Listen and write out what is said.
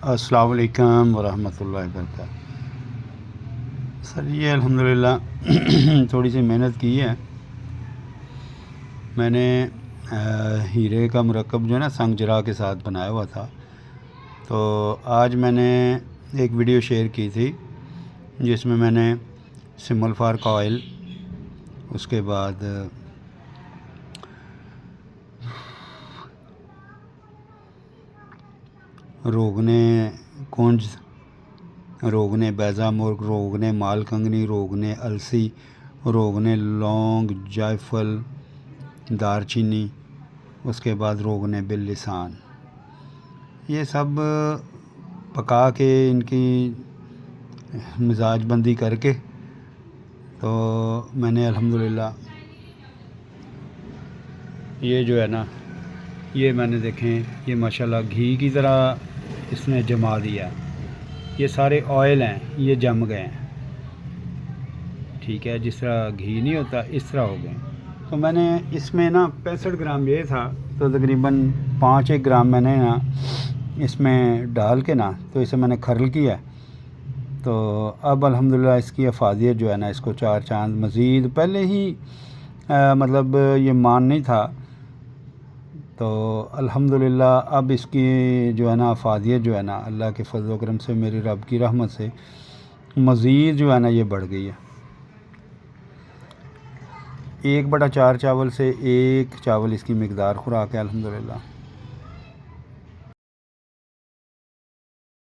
السلام علیکم ورحمۃ اللہ وبرکاتہ۔ سر یہ الحمدللہ تھوڑی سی محنت کی ہے میں نے۔ ہیرے کا مرکب جو ہے نا سنگ جرا کے ساتھ بنایا ہوا تھا، تو آج میں نے ایک ویڈیو شیئر کی تھی جس میں نے سمل فار آئل، اس کے بعد روغنے کنج، روغنے بیضہ مرغ، روغنے مال کنگنی، روغنے السی، روغنے لونگ، جائفل، دار چینی، اس کے بعد روغنے باللسان، یہ سب پکا کے ان کی مزاج بندی کر کے تو میں نے الحمدللہ یہ جو ہے نا یہ میں نے دیکھیں یہ ماشاءاللہ گھی کی طرح اس نے جما دیا۔ یہ سارے آئل ہیں، یہ جم گئے ہیں، ٹھیک ہے، جس طرح گھی نہیں ہوتا اس طرح ہو گئے۔ تو میں نے اس میں نا 65 گرام یہ تھا، تو تقریباً 5 گرام میں نے نا اس میں ڈال کے نا تو اسے میں نے کھرل کیا۔ تو اب الحمدللہ اس کی افادیت جو ہے نا، اس کو 4 چاند مزید پہلے ہی مطلب یہ مان نہیں تھا، تو الحمدللہ اب اس کی جو ہے نا افادیت جو ہے نا اللہ کے فضل و کرم سے، میری رب کی رحمت سے مزید جو ہے نا یہ بڑھ گئی ہے۔ 1/4 چاول سے 1 چاول اس کی مقدار خوراک ہے الحمدللہ۔